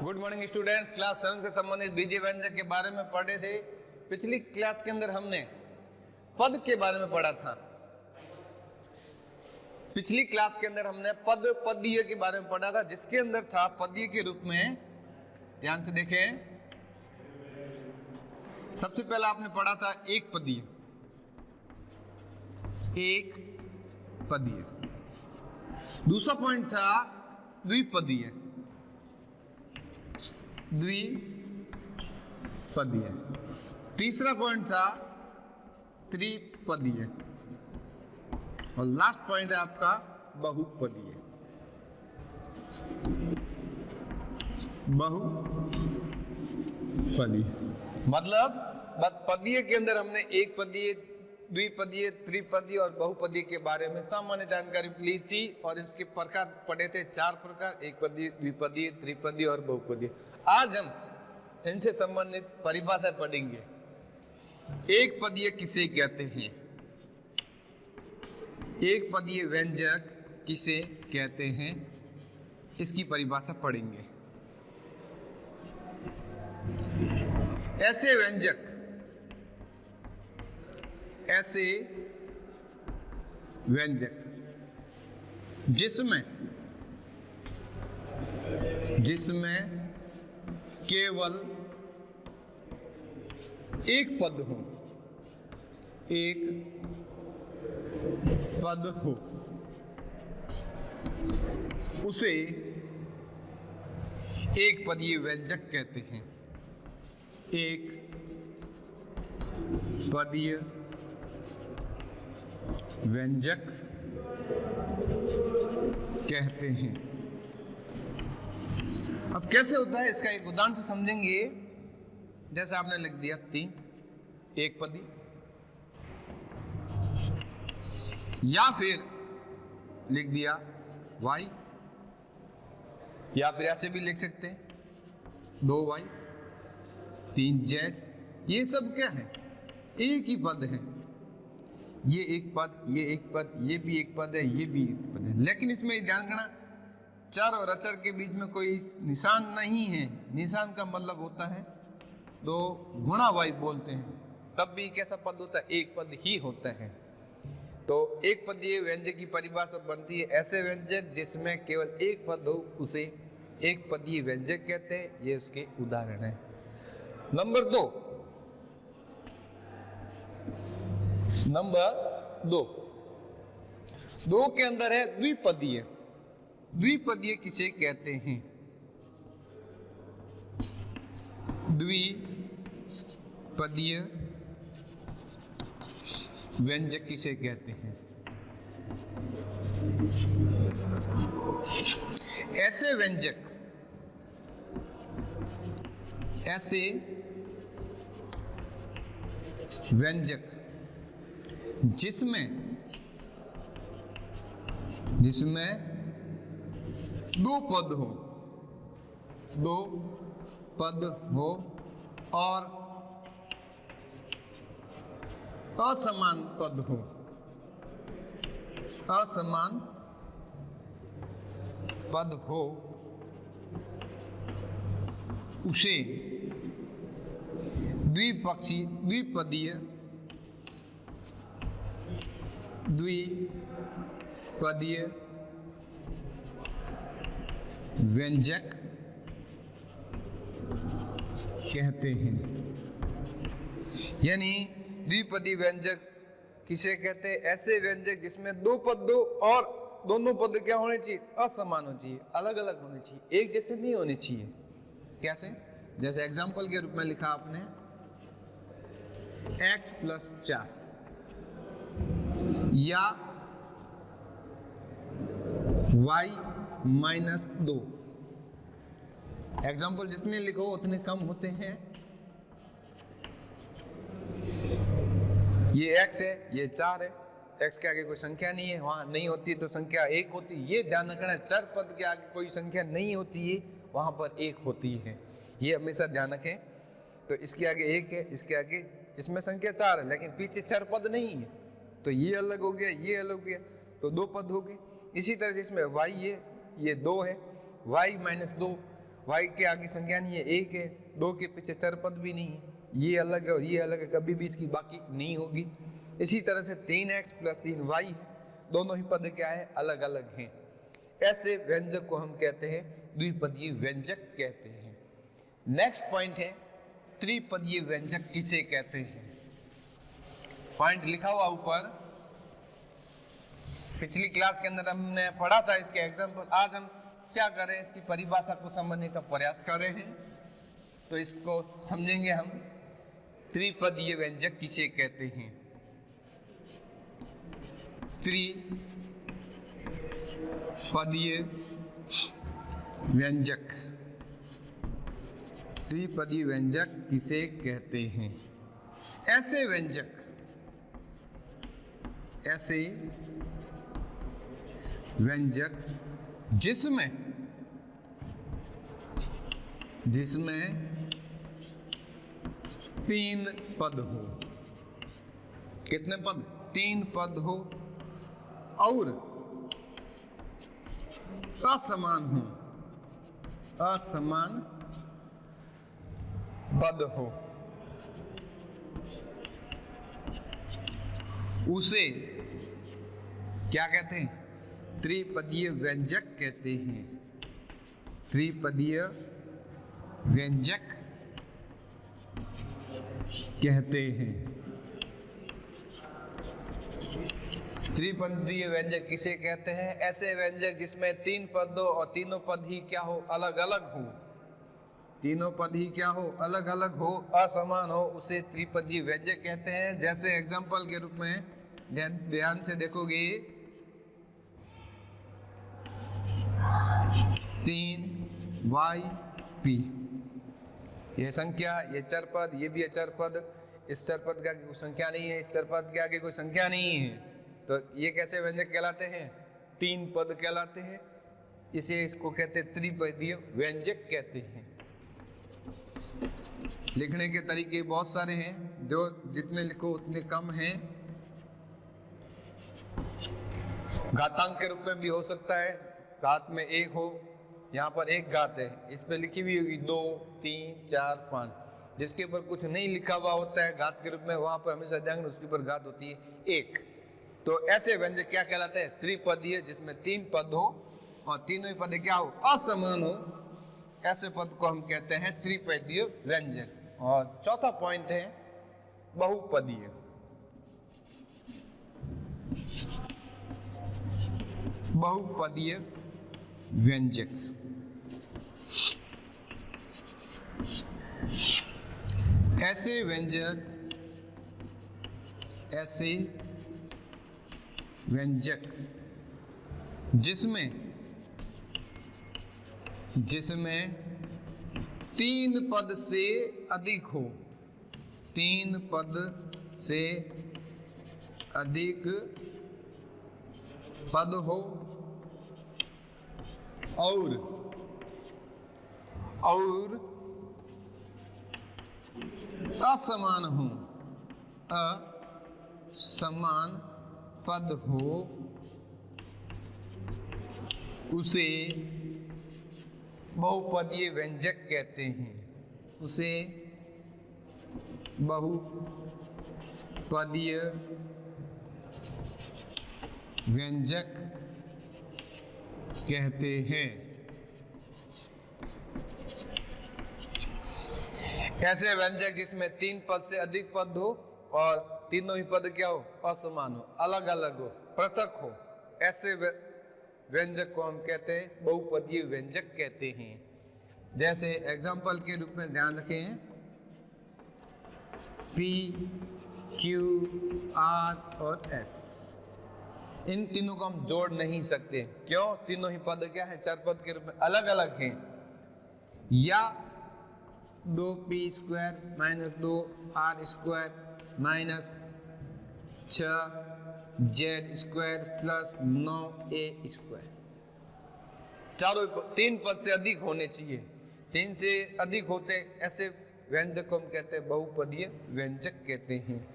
Good morning students. Class 7 से संबंधित बीजीय व्यंजक के बारे में पढ़े थे। पिछली क्लास के अंदर हमने पद के बारे में पढ़ा था। पिछली क्लास के अंदर हमने पदीय के बारे में पढ़ा था, जिसके अंदर था पदीय के रूप में। ध्यान से देखें, सबसे पहला आपने पढ़ा था एक पदीय। दूसरा पॉइंट था द्विपदीय। तीसरा पॉइंट था त्रिपदीय और लास्ट पॉइंट है आपका बहुपदीय। मतलब पदीय के अंदर हमने एक पदीय, द्विपदीय, त्रिपदीय और बहुपदीय के बारे में सामान्य जानकारी ली थी और इसके प्रकार पढ़े थे, 4 प्रकार: एक पदीय, द्विपदीय, त्रिपदीय और बहुपदीय। आज हम इनसे संबंधित परिभाषा पढ़ेंगे। एक पदीय किसे कहते हैं, एक पदीय व्यंजक किसे कहते हैं, इसकी परिभाषा पढ़ेंगे। ऐसे व्यंजक जिसमें केवल एक पद हो, उसे एक पदीय व्यंजक कहते हैं। एक पदीय व्यंजक कहते हैं। अब कैसे होता है, इसका एक उदाहरण से समझेंगे। जैसे आपने लिख दिया 3 एक पदी, या फिर लिख दिया y, या फिर ऐसे भी लिख सकते हैं 2y 3z। ये सब क्या है, एक ही पद है। ये एक पद, ये एक पद, ये भी एक पद है, ये भी एक पद है। लेकिन इसमें ध्यान रखना, चर और अचर के बीच में कोई निशान नहीं है। निशान का मतलब होता है तो गुणा y बोलते हैं, तब भी कैसा पद होता है, एक पद ही होता है। तो एक पदीय व्यंजक की परिभाषा बनती है ऐसे व्यंजक जिसमें केवल एक पद हो, उसे एक पदीय व्यंजक कहते हैं। ये उसके उदाहरण है। नंबर 2 के अंदर है द्विपदीय। द्विपदीय किसे कहते हैं, द्विपदीय व्यंजक किसे कहते हैं। ऐसे व्यंजक जिसमें दो पद हो और असमान पद हो, उसे द्विपदीय व्यंजक कहते हैं। यानी द्विपदीय व्यंजक किसे कहते हैं, ऐसे व्यंजक जिसमें 2 पद हो और दोनों पद क्या होने चाहिए, असमान होने चाहिए, अलग अलग होने चाहिए, एक जैसे नहीं होने चाहिए। कैसे, जैसे एग्जाम्पल के रूप में लिखा आपने x + 4 या y - 2। एग्जाम्पल जितने लिखो उतने कम होते हैं। ये x है, ये 4 है। x के आगे कोई संख्या नहीं है, वहां नहीं होती है तो संख्या 1 होती है। ये ध्यान रखना, चर पद के आगे कोई संख्या नहीं होती है, वहां पर 1 होती है। ये हमेशा ध्यान रखें। तो इसके आगे 1 है, इसके आगे, इसमें संख्या 4 है लेकिन पीछे चर पद नहीं है, तो ये अलग हो गया, ये अलग हो गया, तो 2 पद हो गए। इसी तरह से इसमें y है, ये 2 है, y - 2 y के आगे संख्या नहीं है, एक है, 2 के पीछे चर पद भी नहीं है, ये अलग है और ये अलग है, कभी भी इसकी बाकी नहीं होगी। इसी तरह से 3x + 3y है, दोनों ही पद क्या है, अलग अलग हैं। ऐसे व्यंजक को हम कहते हैं द्विपदीय व्यंजक कहते हैं। नेक्स्ट पॉइंट है त्रिपदीय व्यंजक किसे कहते हैं। पॉइंट लिखा हुआ ऊपर, पिछली क्लास के अंदर हमने पढ़ा था इसके एग्जाम्पल। आज हम क्या करें, इसकी परिभाषा को समझने का प्रयास कर रहे हैं, तो इसको समझेंगे हम। त्रिपदीय व्यंजक किसे कहते हैं। त्रिपदीय व्यंजक, त्रिपदीय व्यंजक किसे कहते हैं। ऐसे व्यंजक, ऐसे व्यंजक जिसमें 3 पद हो। कितने पद, 3 पद हो और असमान हो, असमान पद हो, उसे क्या कहते हैं, त्रिपदीय व्यंजक कहते हैं। त्रिपदीय व्यंजक कहते हैं। त्रिपदीय व्यंजक किसे कहते हैं, ऐसे व्यंजक जिसमें 3 पद हो और तीनों पद ही क्या हो, अलग अलग हो। तीनों पद ही क्या हो, अलग अलग हो, असमान हो, उसे त्रिपदीय व्यंजक कहते हैं। जैसे एग्जांपल के रूप में ध्यान से देखोगे, 3yp, ये संख्या, ये चर पद, ये भी चर पद, इस चर पद के आगे कोई संख्या नहीं है, इस चर पद के आगे कोई संख्या नहीं है, तो ये कैसे व्यंजक कहलाते हैं, 3 पद कहलाते हैं। इसे इसको कहते हैं त्रिपदीय व्यंजक कहते हैं। लिखने के तरीके बहुत सारे हैं, जो जितने लिखो उतने कम हैं। घातांक के रूप में भी हो सकता है, घात में 1 हो, यहाँ पर 1 घात है, इस पे लिखी हुई होगी 2, 3, 4, 5, जिसके ऊपर कुछ नहीं लिखा हुआ होता है घात के रूप में, वहां पर हमेशा ध्यान उसके ऊपर घात होती है 1। तो ऐसे व्यंजक क्या कहलाते हैं, त्रिपदीय, जिसमें 3 पद हो और तीनों ही पद क्या हो, असमान हो, ऐसे पद को हम कहते हैं त्रिपदीय व्यंजक। और चौथा पॉइंट है बहुपदीय। बहुपदीय व्यंजक, ऐसे व्यंजक, ऐसे व्यंजक जिसमें 3 पद से अधिक हो, 3 पद से अधिक पद हो और असमान हो, असमान पद हो, उसे बहुपदीय व्यंजक कहते हैं। उसे बहुपदीय व्यंजक कहते हैं। ऐसे व्यंजक जिसमें 3 पद से अधिक पद हो और तीनों ही पद क्या हो, असमान हो, अलग अलग हो, पृथक हो, ऐसे व्यंजक को हम कहते हैं बहुपदीय व्यंजक कहते हैं। जैसे एग्जांपल के रूप में ध्यान रखें, P, Q, R और S, इन तीनों को हम जोड़ नहीं सकते। क्यों? तीनों ही पद क्या है, चर पद के रूप में अलग अलग हैं। या 2p² - 2r² - 6z² + 9a², चारों 3 पद से अधिक होने चाहिए। 3 से अधिक होते ऐसे व्यंजक को हम कहते हैं बहुपदीय व्यंजक कहते हैं।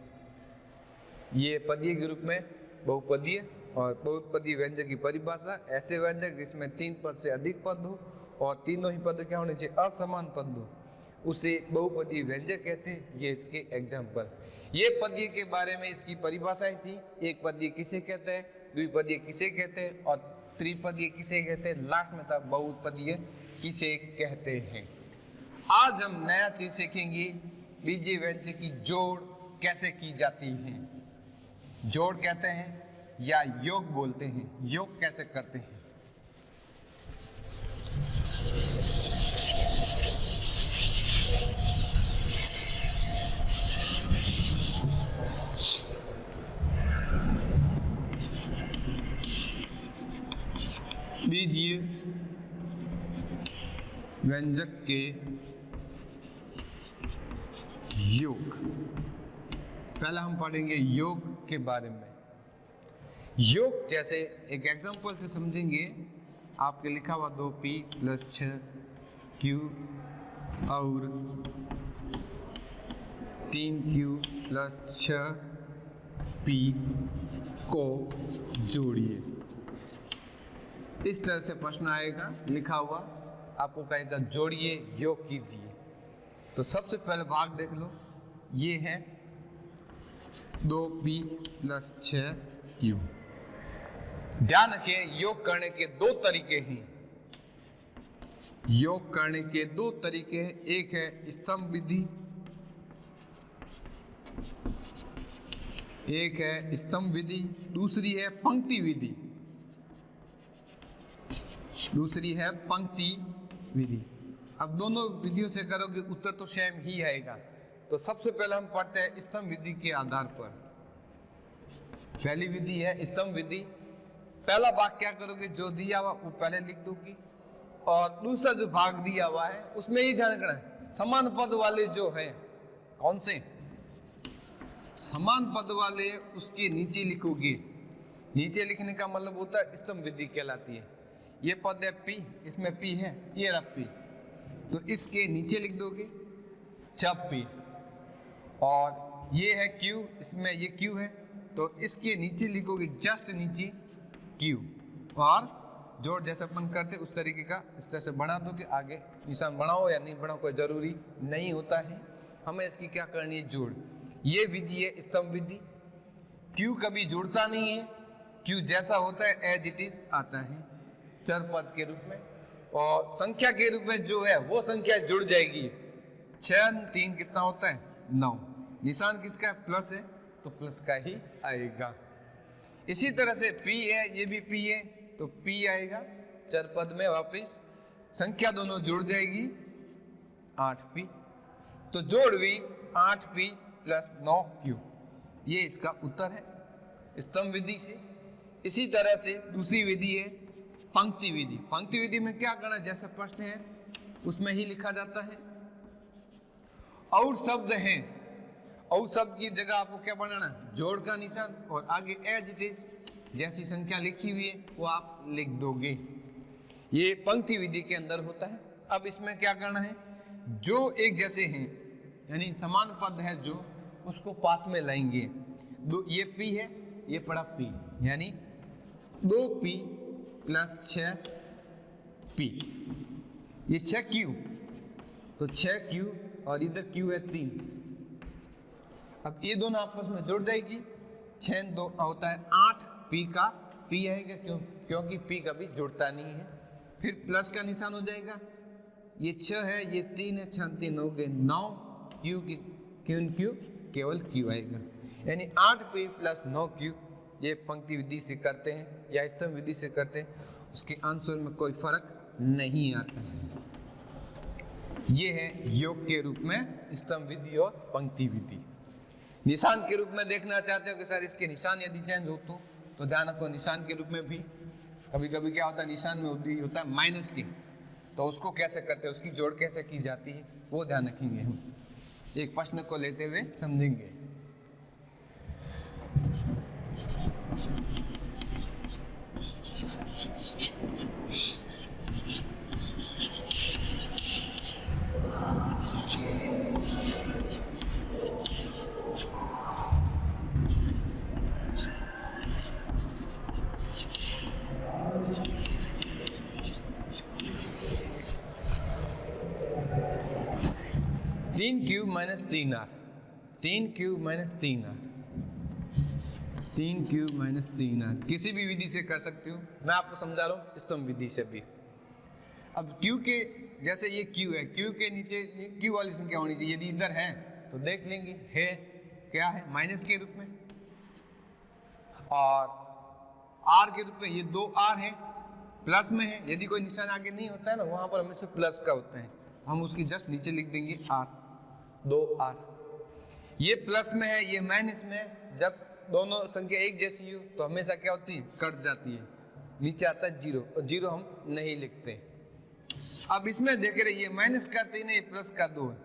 ये पदीय के रूप में बहुपदीय और बहुपदीय व्यंजक की परिभाषा, ऐसे व्यंजक जिसमें 3 पद से अधिक पद हो और तीनों ही पद क्या होने चाहिए, असमान पद हो, उसे बहुपदीय व्यंजक कहते हैं। ये इसके एग्जाम्पल। ये पदीय के बारे में इसकी परिभाषाएं थी। एक पदीय किसे कहते हैं, द्विपदीय किसे कहते हैं और त्रिपदीय किसे कहते हैं, लास्ट में था बहुपदीय किसे कहते हैं। आज हम नया चीज सीखेंगे, बीजीय व्यंजक की जोड़ कैसे की जाती है। जोड़ कहते हैं या योग बोलते हैं, योग कैसे करते हैं। बीजीय व्यंजक के योग। पहला हम पढ़ेंगे योग के बारे में। योग जैसे एक एग्जांपल से समझेंगे। आपके लिखा हुआ 2p + 6q और 3q + 6p को जोड़िए। इस तरह से प्रश्न आएगा लिखा हुआ, आपको कहेगा जोड़िए, योग कीजिए। तो सबसे पहले भाग देख लो, ये है 2p + 6q। ध्यान रखें, योग करने के दो तरीके हैं। योग करने के दो तरीके हैं। एक है स्तंभ विधि, एक है स्तंभ विधि, दूसरी है पंक्ति विधि। दूसरी है पंक्ति विधि। अब दोनों विधियों से करोगे उत्तर तो सेम ही आएगा। तो सबसे पहले हम पढ़ते हैं स्तंभ विधि के आधार पर। पहली विधि है स्तंभ विधि। पहला भाग क्या करोगे, जो दिया हुआ वो पहले लिख दोगे और दूसरा जो भाग दिया हुआ है उसमें ही ध्यान रखना है, समान पद वाले जो है, कौन से समान पद वाले, उसके नीचे लिखोगे। नीचे लिखने का मतलब होता है स्तंभ विधि कहलाती है। ये पद है P, इसमें P है, ये रहा P, तो इसके नीचे लिख दोगे 6p। और ये है Q, इसमें ये Q है, तो इसके नीचे लिखोगे जस्ट नीचे Q। और जोड़ जैसे अपन करते उस तरीके का इस तरह से बना दो कि आगे निशान बनाओ या नहीं बनाओ कोई जरूरी नहीं होता है। हमें इसकी क्या करनी है, जोड़। ये विधि है स्तंभ विधि। Q कभी जुड़ता नहीं है, Q जैसा होता है एज इट इज आता है चर पद के रूप में, और संख्या के रूप में जो है वो संख्या जुड़ जाएगी। 6 3 कितना होता है, 9। निशान किसका है, प्लस है, तो प्लस का ही आएगा। इसी तरह से P है, ये भी P है, तो P आएगा चर पद में वापिस, संख्या दोनों जुड़ जाएगी 8p। तो जोड़ भी 8p + 9q। ये इसका उत्तर है स्तंभ विधि से। इसी तरह से दूसरी विधि है पंक्ति विधि। पंक्ति विधि में क्या करना, जैसे प्रश्न है उसमें ही लिखा जाता है। और शब्द हैं, और शब्द की जगह आपको क्या बनाना, जोड़ का निशान, और आगे एज इट इज जैसी संख्या लिखी हुई है वो आप लिख दोगे। ये पंक्ति विधि के अंदर होता है। अब इसमें क्या करना है, जो एक जैसे हैं यानी समान पद है जो, उसको पास में लाएंगे। ये P है, ये पड़ा P, यानी 2p + 6p। ये 6q, तो 6q और इधर q है 3। अब ये दोनों आपस में जुड़ जाएगी। 6 2 होता है 8p का p आएगा, क्योंकि p कभी जुड़ता नहीं है। फिर प्लस का निशान हो जाएगा। ये 6 है, ये 3 है, 6 3 हो गए 9, q की q केवल q आएगा, यानी 8p + 9q। ये पंक्ति विधि से करते हैं या स्तंभ विधि से करते हैं, उसके आंसर में कोई फर्क नहीं आता है। ये है योग के रूप में स्तंभ विधि और पंक्ति विधि। निशान के रूप में देखना चाहते हो कि सर इसके निशान यदि चेंज हो तो ध्यान रखो, निशान के रूप में भी कभी कभी क्या होता है, निशान में होता है माइनस के, तो उसको कैसे करते हैं, उसकी जोड़ कैसे की जाती है, वो ध्यान रखेंगे। हम एक प्रश्न को लेते हुए समझेंगे। 3 cube minus 3r, 3 cube minus 3r, 3 cube minus 3r किसी भी विधि से कर सकते हो। मैं आपको समझा रहा हूँ स्तंभ विधि से भी। अब q के जैसे ये q है, q के नीचे q वाली संख्या होनी चाहिए। यदि इधर है तो देख लेंगे, है क्या है, माइनस के रूप में, और r के रूप में ये 2r है, प्लस में है। यदि कोई निशान आगे नहीं होता है ना, वहां पर हमेशा प्लस का होता है, हम उसकी जस्ट नीचे लिख देंगे r, 2r। ये प्लस में है, ये माइनस में है। जब दोनों संख्या एक जैसी हो तो हमेशा क्या होती है, कट जाती है, नीचे आता है 0, और 0 हम नहीं लिखते। अब इसमें देख रहे, ये माइनस का 3 है, ये प्लस का 2 है।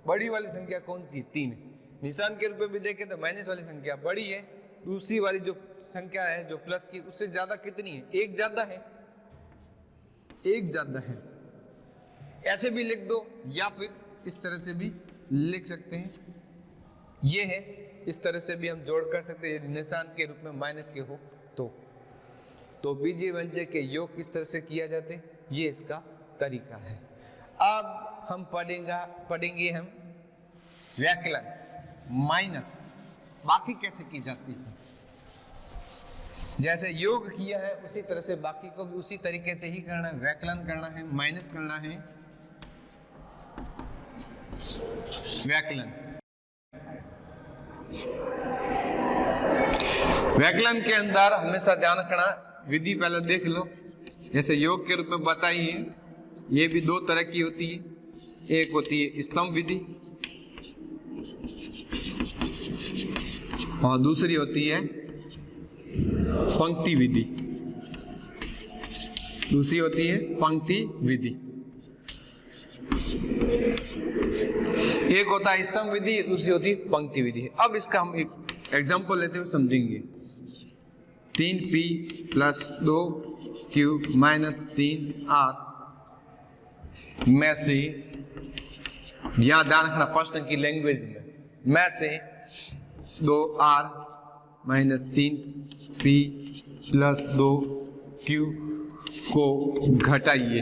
बड़ी वाली संख्या कौन सी है, 3 है। निशान के रूप में भी देखें तो माइनस वाली संख्या बड़ी है, दूसरी वाली जो संख्या है जो प्लस की, उससे ज्यादा कितनी है, एक ज्यादा है, एक ज्यादा है। ऐसे भी लिख दो या फिर इस तरह से भी लिख सकते हैं, ये है, इस तरह से भी हम जोड़ कर सकते हैं। यदि निशान के रूप में माइनस के हो तो बीजीय व्यंजक के योग किस तरह से किया जाते हैं, ये इसका तरीका है। अब हम पढ़ेंगे हम व्याकलन माइनस बाकी कैसे की जाती है। जैसे योग किया है उसी तरह से बाकी को भी उसी तरीके से ही करना है, व्याकलन करना है, माइनस करना है। व्याकलन के अंदर हमेशा ध्यान रखना, विधि पहले देख लो। जैसे योग के रूप में बताई है, ये भी 2 तरह की होती है। एक होती है स्तंभ विधि और दूसरी होती है पंक्ति विधि। दूसरी होती है पंक्ति विधि। एक होता है स्तंभ विधि, दूसरी होती है पंक्ति विधि। अब इसका हम एक एग्जांपल लेते हुए समझेंगे। 3p plus 2q minus 3r में से, यहां ध्यान रखना प्रश्न की लैंग्वेज में से 2r minus 3p plus 2q को घटाइए।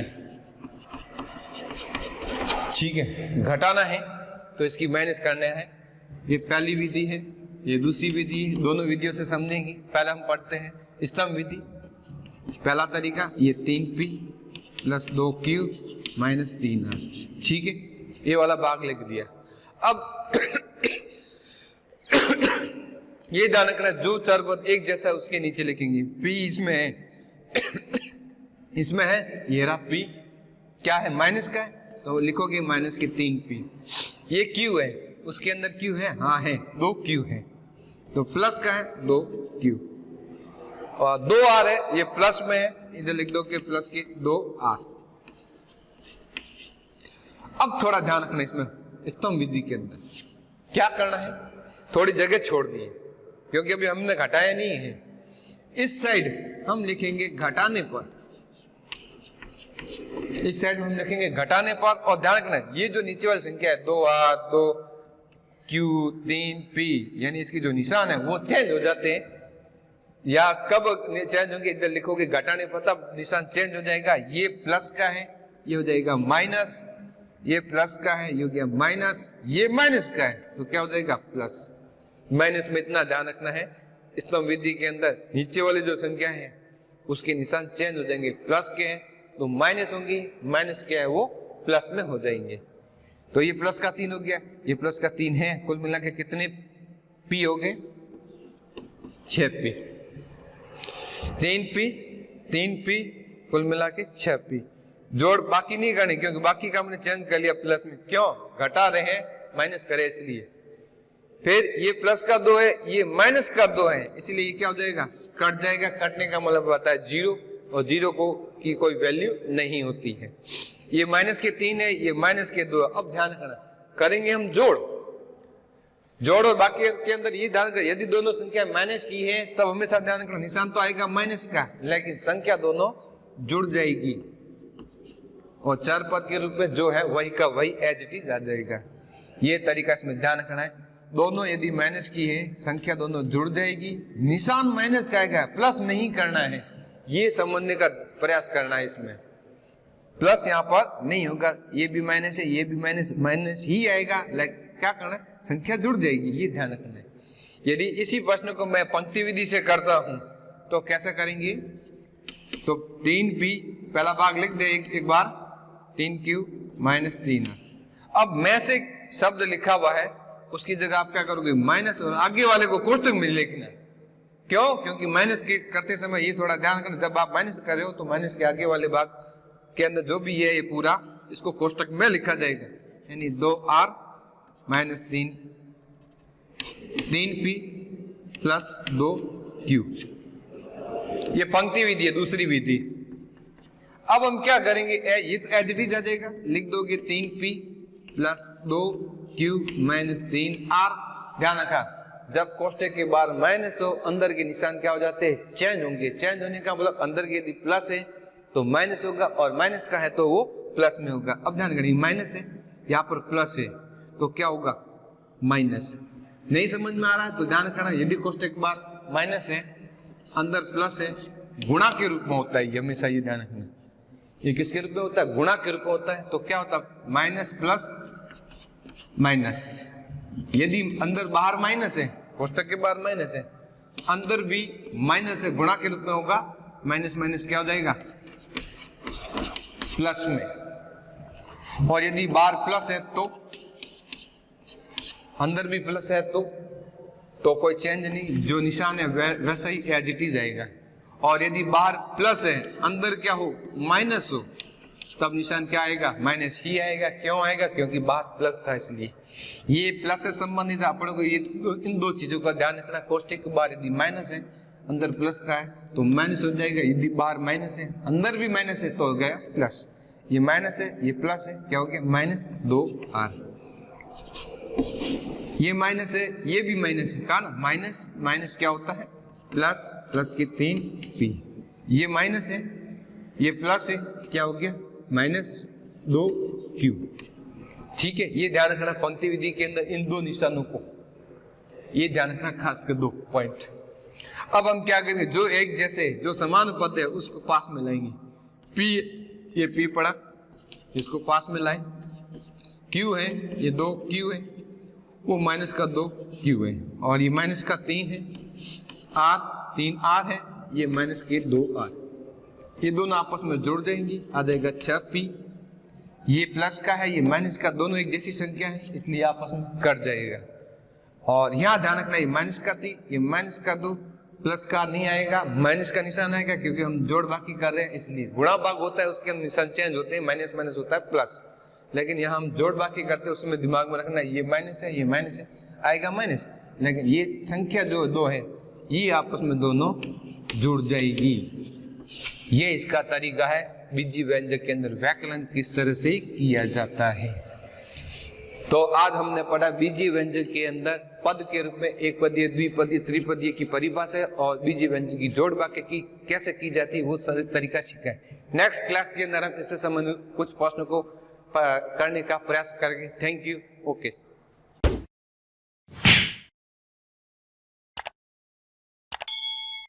ठीक है, घटाना है तो इसकी माइनस करना है। ये पहली विधि है, ये दूसरी विधि है, दोनों विधियों से समझेंगे। पहले हम पढ़ते हैं स्तंभ विधि। पहला तरीका ये 3p plus 2q minus 3r। ठीक है, ये वाला भाग लिख दिया। अब ये ध्यान रखना, जो चार पद एक जैसा उसके नीचे लिखेंगे। p इसमें है, इसमें है, ये रहा p, क्या है, माइनस का है, तो लिखोगे माइनस के 3p। ये q है, उसके अंदर q है, हाँ है, 2q है, तो प्लस का है 2q, और 2r है, ये प्लस में है, इधर लिख दो के प्लस के 2r। अब थोड़ा ध्यान रखना, इसमें स्तंभ विधि के अंदर क्या करना है, थोड़ी जगह छोड़ दी है क्योंकि अभी हमने घटाया नहीं है। इस साइड हम लिखेंगे घटाने पर, इस साइड में हम लिखेंगे घटाने पर। और ध्यान रखना, ये जो नीचे वाली संख्या है 2r 2q 3p, यानी इसकी जो निशान है वो चेंज हो जाते हैं। या कब चेंज होंगे, इधर लिखोगे घटाने पर, तब निशान चेंज हो जाएगा। ये प्लस का है, ये हो जाएगा माइनस, ये प्लस का है, ये हो गया माइनस, ये माइनस का है तो क्या हो जाएगा प्लस। माइनस में इतना ध्यान रखना है, स्तंभ विधि के अंदर नीचे वाली जो संख्या है उसके निशान चेंज हो जाएंगे। प्लस के हैं तो माइनस होंगी, माइनस क्या है वो प्लस में हो जाएंगे। तो ये प्लस का 3 हो गया, ये प्लस का 3 है, कुल मिला के कितने p हो गए, 6p। 3p कुल मिला के 6p। जोड़ बाकी नहीं करनी क्योंकि बाकी का हमने चेंज कर लिया प्लस में, क्यों, घटा रहे हैं, माइनस करे इसलिए। फिर ये प्लस का 2 है, ये माइनस का 2 है, इसलिए ये क्या हो जाएगा, कट जाएगा। कटने का मतलब होता है 0, और 0 को की कोई वैल्यू नहीं होती है। ये माइनस के 3 है, ये माइनस के 2। अब ध्यान रखना, करेंगे हम जोड़ और बाकी के अंदर ये ध्यान रखना, यदि दोनों संख्या माइनस की है तब हमेशा ध्यान रखना निशान तो आएगा माइनस का, लेकिन संख्या दोनों जुड़ जाएगी और चार पद के रूप में जो है वही का वही एज इट इज आ जाएगा। ये तरीका इसमें ध्यान रखना है। दोनों यदि माइनस की है, संख्या दोनों जुड़ जाएगी, निशान माइनस का आएगा, प्लस नहीं करना है, ये समझने का प्रयास करना है इसमें। प्लस यहाँ पर नहीं होगा, ये भी माइनस है, ये भी माइनस, माइनस ही आएगा। लाइक क्या करना है, संख्या जुड़ जाएगी, ये ध्यान रखना है। यदि इसी प्रश्न को मैं पंक्ति विधि से करता हूं तो कैसे करेंगे, तो 3p पहला भाग लिख दे एक बार, 3q माइनस 3r। अब मैं से शब्द लिखा हुआ है उसकी जगह आप क्या करोगे, माइनस, और आगे वाले को कोष्टक में लिखना है। क्यों, क्योंकि माइनस के करते समय ये थोड़ा ध्यान रखना, जब आप माइनस कर रहे हो तो माइनस के आगे वाले भाग के अंदर जो भी है ये पूरा इसको कोष्टक में लिखा जाएगा, यानी 2r minus 3p plus 2q। ये पंक्ति विधि है, दूसरी विधि। अब हम क्या करेंगे, ये तो एज इट इज आ जाएगा, लिख दोगे 3p plus 2q minus 3r। ध्यान रखा, जब कोष्टक के बाहर माइनस हो अंदर के निशान क्या हो जाते हैं, चेंज होंगे। चेंज होने का मतलब अंदर के यदि प्लस है तो माइनस होगा, और माइनस का है तो वो प्लस में होगा। अब ध्यान करिए, माइनस है यहाँ पर प्लस है तो क्या होगा, माइनस। नहीं समझ में आ रहा है तो ध्यान रखना, यदि कोष्टक के बाद माइनस है अंदर प्लस है, गुणा के रूप में होता है, ये हमेशा ये ध्यान रखना। ये किसके रूप में होता है, गुणा के रूप में होता है। तो क्या होता है, माइनस प्लस माइनस। यदि अंदर बाहर माइनस है, कोष्टक के बाहर माइनस है, अंदर भी माइनस है, गुणा के रूप में होगा। माइनस माइनस क्या हो जाएगा, प्लस में। और यदि बाहर प्लस है तो अंदर भी प्लस है तो कोई चेंज नहीं, जो निशान है वैसा ही एज इट इज आएगा। और यदि बाहर प्लस है अंदर क्या हो, माइनस हो, तब निशान क्या आएगा, माइनस ही आएगा। क्यों आएगा, क्योंकि बाहर प्लस था इसलिए। ये प्लस से संबंधित अपन को ये इन दो चीजों का ध्यान रखना। कोष्टक के बाहर यदि माइनस है अंदर प्लस का है तो माइनस हो जाएगा, यदि बाहर माइनस है अंदर भी माइनस है तो हो गया प्लस। ये माइनस है ये प्लस है, क्या हो गया, माइनस 2r। ये माइनस है ये भी माइनस है, कहा ना, माइनस माइनस क्या होता है, प्लस, प्लस की 3p। ये माइनस है ये प्लस है, क्या हो गया, माइनस 2q। ठीक है, ये ध्यान रखना पंक्ति विधि के अंदर इन दो निशानों को, ये ध्यान रखना खास कर 2 पॉइंट। अब हम क्या करेंगे, जो एक जैसे जो समान पद है उसको पास में लाएंगे। p, ये p पड़ा, इसको पास में लाए। q है, ये 2q है, वो माइनस का 2q है, और ये माइनस का 3 है। r 3r है, ये माइनस के 2r। ये दोनों आपस में जुड़ जाएंगी, आ जाएगा 6p। ये प्लस का है ये माइनस का, दोनों एक जैसी संख्या है इसलिए आपस में कट जाएगा। और यहाँ ध्यान रखना, ये माइनस का 3 ये माइनस का 2, प्लस का नहीं आएगा, माइनस का निशान आएगा, क्योंकि हम जोड़ बाकी कर रहे हैं इसलिए। गुणा भाग होता है उसके निशान चेंज होते हैं, माइनस माइनस होता है प्लस, लेकिन यहाँ हम जोड़ बाकी करते हैं उसमें दिमाग में रखना ये माइनस है ये माइनस है, आएगा माइनस, लेकिन ये संख्या जो 2 है ये आपस में दोनों जुड़ जाएगी। ये इसका तरीका है बीजी व्यंजक के अंदर व्याकरण किस तरह से किया जाता है। तो आज हमने पढ़ा बीजी व्यंजक के अंदर पद के रूप में एक पदीय, द्विपदीय, त्रिपदीय की परिभाषा है, और बीजी व्यंजक की जोड़ वाक्य की कैसे की जाती है वो सारे तरीका सीखा है। नेक्स्ट क्लास के अंदर हम इससे संबंधित कुछ प्रश्नों को करने का प्रयास करेंगे। Thank you. ओके।